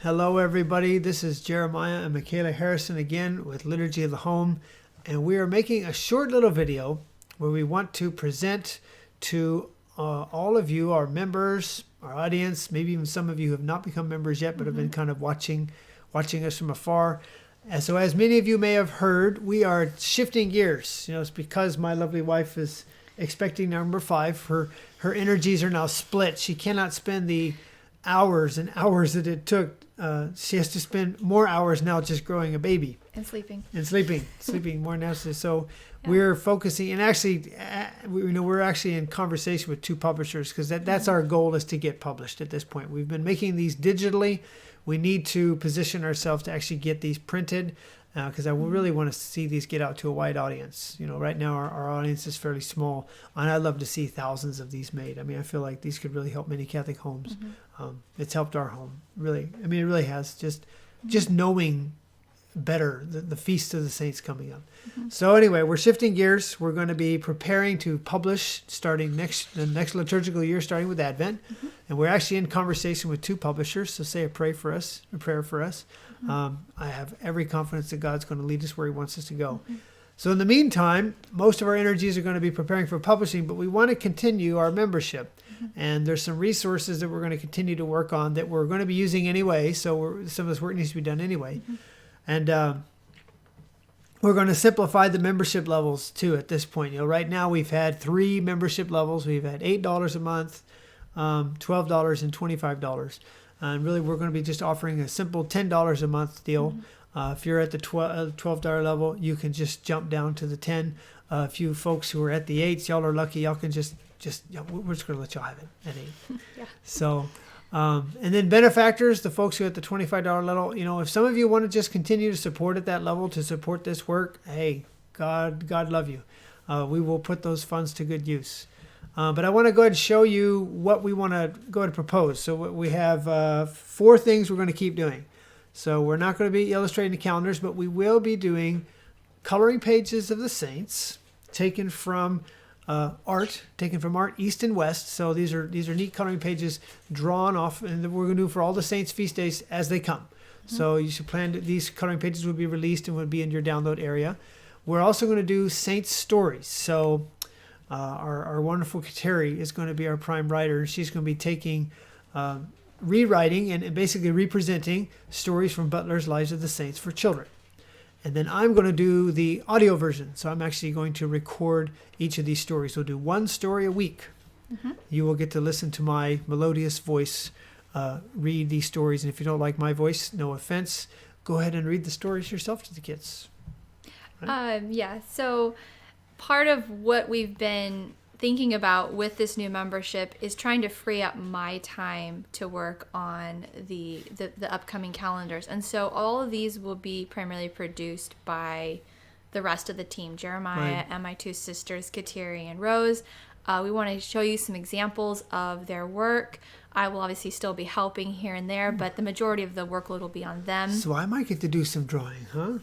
Hello, everybody. This is Jeremiah and Michaela Harrison again with Liturgy of the Home, and we are making a short little video where we want to present to all of you, our members, our audience, maybe even some of you who have not become members yet but have been kind of watching us from afar. And so, as many of you may have heard, we are shifting gears. You know, it's because my lovely wife is expecting number 5. Her energies are now split. She cannot spend the hours and hours that it took. She has to spend more hours now just growing a baby. And sleeping More now. So we're focusing, and actually, we're actually in conversation with 2 publishers because that's our goal, is to get published at this point. We've been making these digitally. We need to position ourselves to actually get these printed because I really want to see these get out to a wide audience. You know, right now our audience is fairly small, and I'd love to see thousands of these made. I mean, I feel like these could really help many Catholic homes. It's helped our home, really. I mean, it really has. Just knowing better the Feast of the Saints coming up. So anyway, we're shifting gears. We're going to be preparing to publish starting the next liturgical year, starting with Advent. And we're actually in conversation with 2 publishers. So say a prayer for us. I have every confidence that God's going to lead us where He wants us to go. So in the meantime, most of our energies are going to be preparing for publishing, but we want to continue our membership. And there's some resources that we're going to continue to work on that we're going to be using anyway. So some of this work needs to be done anyway. And we're going to simplify the membership levels too at this point. You know, right now we've had 3 membership levels. We've had $8 a month, $12 and $25. And really we're going to be just offering a simple $10 a month deal. If you're at the $12 level, you can just jump down to the 10. A few folks who are at the 8s, y'all are lucky. Y'all can just we're just going to let y'all have it at 8. Yeah. So, and then benefactors, the folks who are at the $25 level, you know, if some of you want to just continue to support at that level to support this work, hey, God love you. We will put those funds to good use. But I want to go ahead and show you what we want to go ahead and propose. So we have 4 things we're going to keep doing. So we're not going to be illustrating the calendars, but we will be doing coloring pages of the saints taken from art east and west. So these are neat coloring pages drawn off, and we're going to do for all the saints' feast days as they come. So you should plan these coloring pages will be released and will be in your download area. We're also going to do saints' stories. So our wonderful Kateri is going to be our prime writer. She's going to be taking rewriting and basically representing stories from Butler's Lives of the Saints for children. And then I'm going to do the audio version. So I'm actually going to record each of these stories. We'll do 1 story a week. You will get to listen to my melodious voice read these stories. And if you don't like my voice, no offense, go ahead and read the stories yourself to the kids. Right? So part of what we've been thinking about with this new membership is trying to free up my time to work on the upcoming calendars. And so all of these will be primarily produced by the rest of the team, Jeremiah and my 2 sisters, Kateri and Rose. We want to show you some examples of their work. I will obviously still be helping here and there, but the majority of the workload will be on them. So I might get to do some drawing, huh?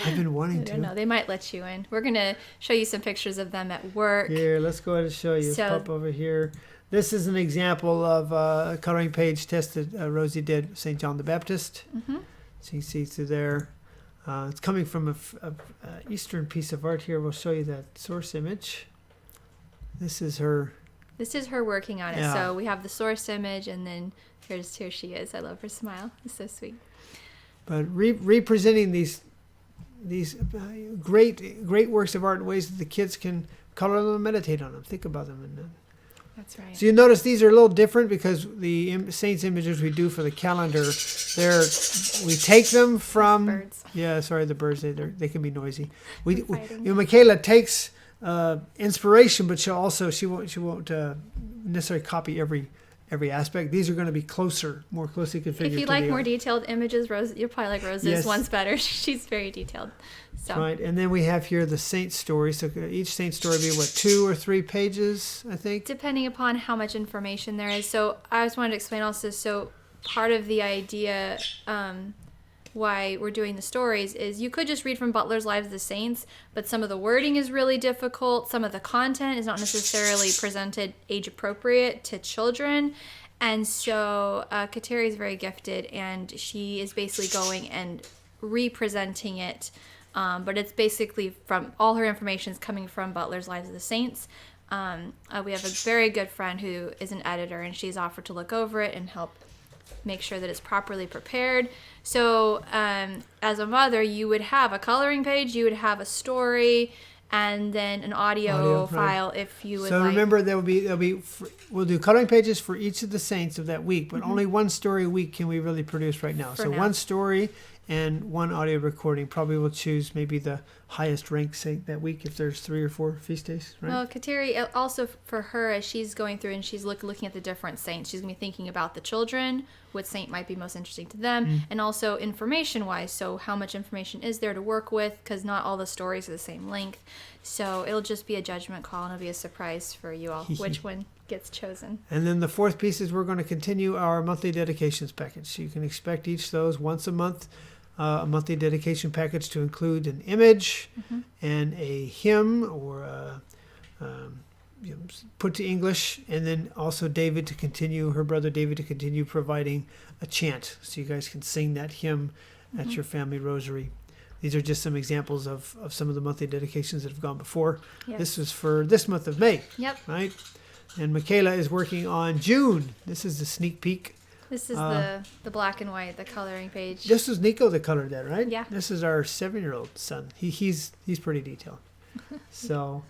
I've been wanting to. I don't know. They might let you in. We're going to show you some pictures of them at work. Here, let's go ahead and show you. Let's pop over here. This is an example of a coloring page test that Rosie did, St. John the Baptist. So you can see through there. It's coming from an Eastern piece of art here. We'll show you that source image. This is her working on it. Yeah. So we have the source image, and then here she is. I love her smile. It's so sweet. But representing these great works of art in ways that the kids can color them and meditate on them, think about them. And that's right. So you notice these are a little different because the saints images we do for the calendar, we take them from birds. Yeah, sorry, the birds. They can be noisy. Michaela takes inspiration, but she won't necessarily copy every aspect. These are going to be more closely configured. If you like more detailed images, Rose, you'll probably like Rose's one's better. She's very detailed. So. Right, and then we have here the saint story. So each saint story will be 2 or 3 pages, I think, depending upon how much information there is. So I just wanted to explain also. So part of the idea why we're doing the stories is you could just read from Butler's Lives of the Saints, but some of the wording is really difficult. Some of the content is not necessarily presented age appropriate to children. And so Kateri is very gifted, and she is basically going and representing it. But it's basically from all her information is coming from Butler's Lives of the Saints. We have a very good friend who is an editor, and she's offered to look over it and help make sure that it's properly prepared. So as a mother, you would have a coloring page, you would have a story, and then an audio file if you would so like. remember, we'll do coloring pages for each of the saints of that week, but only one story a week can we really produce right now. So one story and one audio recording. Probably we'll choose maybe the highest ranked saint that week if there's 3 or 4 feast days, right? Well, Kateri, also for her, as she's going through and she's looking at the different saints, she's going to be thinking about the children, what saint might be most interesting to them, and also information-wise. So how much information is there to work with? Because not all the stories are the same length. So it'll just be a judgment call, and it'll be a surprise for you all which one gets chosen. And then the fourth piece is we're going to continue our monthly dedications package. So you can expect each of those once a month. A monthly dedication package to include an image and a hymn or put to English, and then also her brother David to continue providing a chant so you guys can sing that hymn at your family rosary. These are just some examples of some of the monthly dedications that have gone before. Yes. This was for this month of May. Yep. Right? And Michaela is working on June. This is the sneak peek. This is the black and white, the coloring page. This was Nico that colored that, right? Yeah. This is our 7-year-old son. He's pretty detailed. So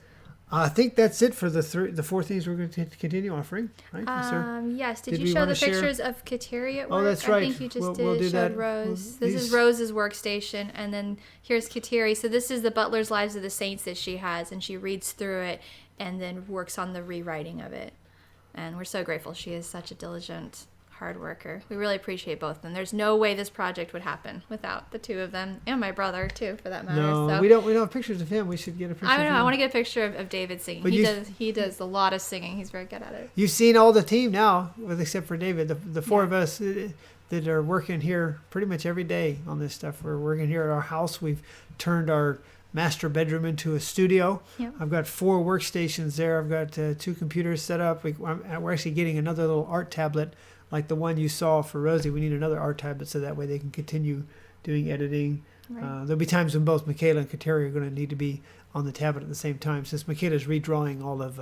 I think that's it for the 4 things we're going to continue offering, right? Yes. Did you show the pictures of Kateri at work? Oh, that's right. I think you just we'll do showed that. Rose. This is Rose's workstation, and then here's Kateri. So this is the Butler's Lives of the Saints that she has, and she reads through it and then works on the rewriting of it. And we're so grateful. She is such a diligent hard worker. We really appreciate both of them. There's no way this project would happen without the two of them, and my brother too, for that matter. No, so, we don't have pictures of him. We should get a picture. I don't know. Of him. I want to get a picture of David singing. But He does a lot of singing. He's very good at it. You've seen all the team now, with except for David. The 4 of us that are working here pretty much every day on this stuff. We're working here at our house. We've turned our master bedroom into a studio. Yep. I've got 4 workstations there. I've got 2 computers set up. We're actually getting another little art tablet like the one you saw for Rosie. We need another art tablet so that way they can continue doing editing. Right. There'll be times when both Michaela and Kateri are going to need to be on the tablet at the same time, since Michaela's redrawing all of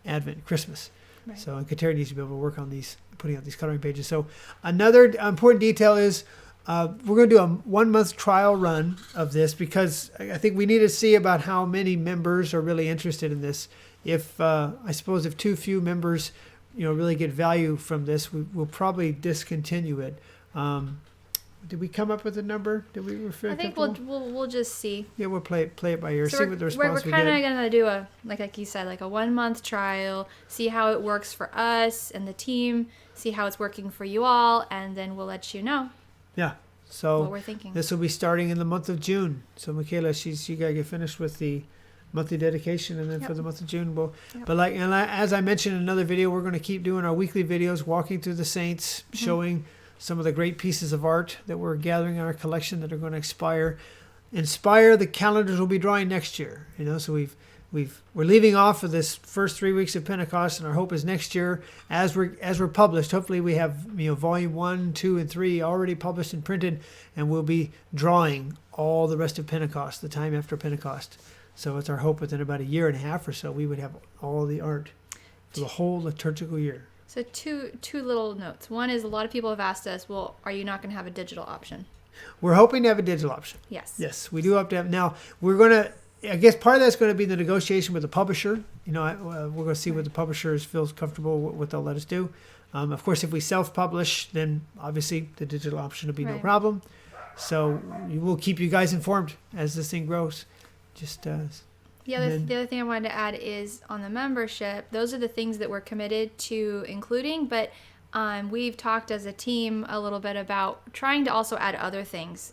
Advent and Christmas. Right. So and Kateri needs to be able to work on putting out these coloring pages. So another important detail is we're going to do a 1-month trial run of this, because I think we need to see about how many members are really interested in this. If I suppose if too few members really get value from this, we'll probably discontinue it. Did we come up with a number? Did we refer? I think we'll just see. Yeah, we'll play it by ear. So see what the response we get. We're kind of gonna do a like you said, like a 1-month trial. See how it works for us and the team. See how it's working for you all, and then we'll let you know. Yeah. So what we're thinking. This will be starting in the month of June. So Michaela, you gotta get finished with the monthly dedication, and then for the month of June but as I mentioned in another video, we're going to keep doing our weekly videos, walking through the saints, showing some of the great pieces of art that we're gathering in our collection that are going to inspire the calendars we'll be drawing next year. So we're leaving off of this first 3 weeks of Pentecost, and our hope is next year, as we're published, hopefully we have volume 1, 2, and 3 already published and printed, and we'll be drawing all the rest of Pentecost, the time after Pentecost. So it's our hope within about 1.5 years or so we would have all the art for the whole liturgical year. So two little notes. One is, a lot of people have asked us, well, are you not going to have a digital option? We're hoping to have a digital option. Yes. Yes, we do hope to have. Now, we're going to, I guess part of that's going to be the negotiation with the publisher. We're going to see what the publisher feels comfortable with, what they'll let us do. Of course, if we self-publish, then obviously the digital option will be no problem. So we'll keep you guys informed as this thing grows. The other thing I wanted to add is, on the membership, those are the things that we're committed to including, but we've talked as a team a little bit about trying to also add other things.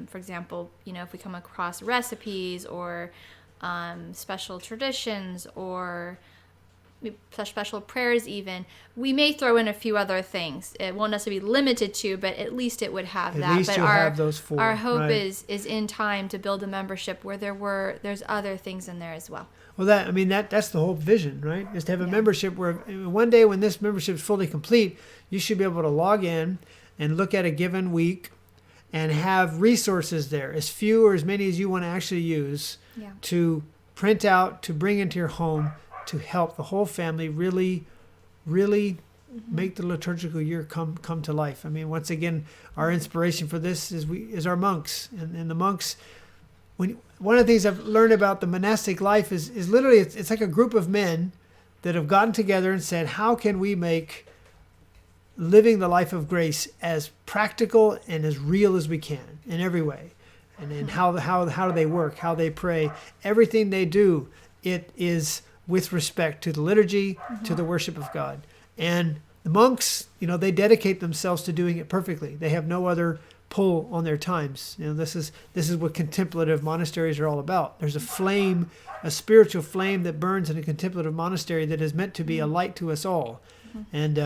For example, if we come across recipes or special traditions or special prayers even, we may throw in a few other things. It won't necessarily be limited to, but at least it would have that. At least but you'll have those four. Our hope right. is in time to build a membership where there's other things in there as well. Well, that's the whole vision, right? Is to have a membership where one day when this membership is fully complete, you should be able to log in and look at a given week and have resources there, as few or as many as you want to actually use, to print out, to bring into your home, to help the whole family really make the liturgical year come to life. I mean, once again, our inspiration for this is our monks, and the monks. One of the things I've learned about the monastic life is literally it's like a group of men that have gotten together and said, how can we make living the life of grace as practical and as real as we can in every way, and how do they work, how they pray, everything they do, it is with respect to the liturgy, to the worship of God. And the monks, they dedicate themselves to doing it perfectly. They have no other pull on their times. This is what contemplative monasteries are all about. There's a flame, a spiritual flame that burns in a contemplative monastery that is meant to be a light to us all. And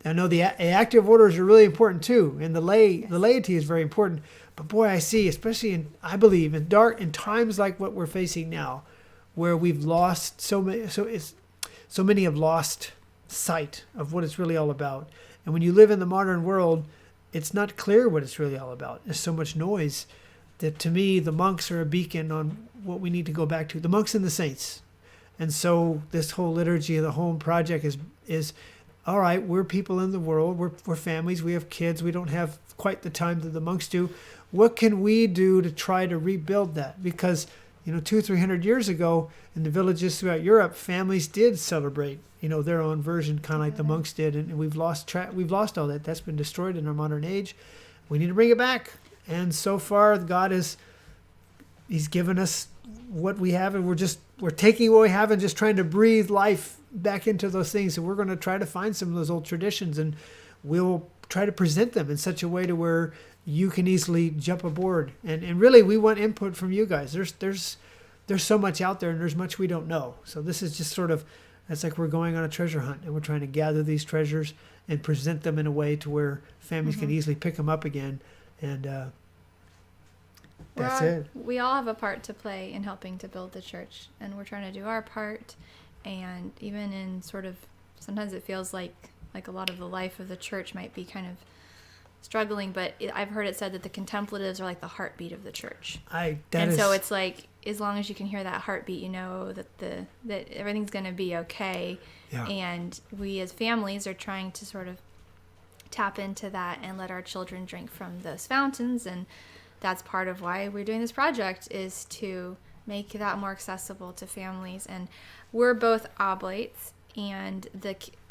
I know the active orders are really important too, and the laity is very important. But boy, I see, especially I believe in times like what we're facing now, where we've lost so many have lost sight of what it's really all about. And when you live in the modern world, it's not clear what it's really all about. There's so much noise that, to me, the monks are a beacon on what we need to go back to. The monks and the saints. And so this whole liturgy of the home project is all right. We're people in the world. We're families. We have kids. We don't have quite the time that the monks do. What can we do to try to rebuild that? Because 200-300 years ago, in the villages throughout Europe, families did celebrate, their own version, kind of like the monks did, and we've lost all that. That's been destroyed in our modern age. We need to bring it back. And so far, God He's given us what we have, and we're taking what we have and just trying to breathe life back into those things. And we're going to try to find some of those old traditions, and we'll try to present them in such a way to where you can easily jump aboard. And really, we want input from you guys. There's so much out there, and there's much we don't know. So this is just it's like we're going on a treasure hunt, and we're trying to gather these treasures and present them in a way to where families can easily pick them up again. And that's it. We all have a part to play in helping to build the church, and we're trying to do our part. And even in sometimes it feels like a lot of the life of the church might be kind of struggling, but I've heard it said that the contemplatives are like the heartbeat of the church. So it's like, as long as you can hear that heartbeat, that everything's going to be okay. Yeah. And we as families are trying to sort of tap into that and let our children drink from those fountains. And that's part of why we're doing this project, is to make that more accessible to families. And we're both oblates, and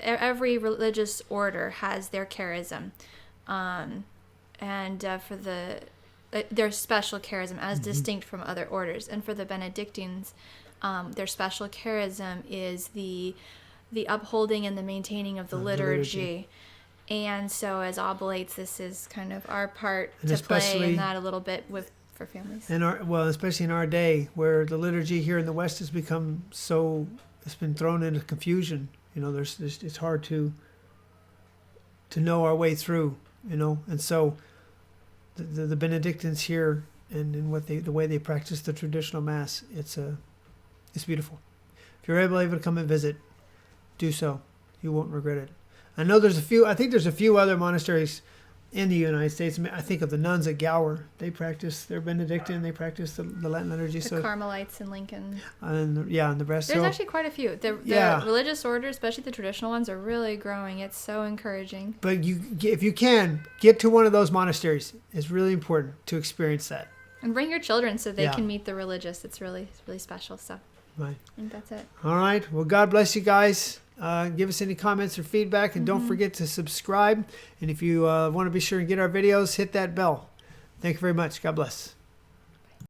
every religious order has their charism. For their special charism as distinct from other orders. And for the Benedictines, their special charism is the upholding and the maintaining of the liturgy. And so as oblates, this is kind of our part to play in that a little bit for families. Especially in our day, where the liturgy here in the West has become it's been thrown into confusion. It's hard to know our way through. And so the Benedictines here and the way they practice the traditional Mass, it's beautiful. If you're able to come and visit, do so. You won't regret it. I know I think there's a few other monasteries in the United States. I think of the nuns at Gower. They practice, they're Benedictine, they practice the Latin liturgy. The Carmelites in Lincoln. And the rest. There's actually quite a few. The religious orders, especially the traditional ones, are really growing. It's so encouraging. But if you can, get to one of those monasteries. It's really important to experience that. And bring your children so they can meet the religious. It's really, really special. So right. I think that's it. All right. Well, God bless you guys. Give us any comments or feedback, and don't forget to subscribe. And if you want to be sure and get our videos, hit that bell. Thank you very much. God bless.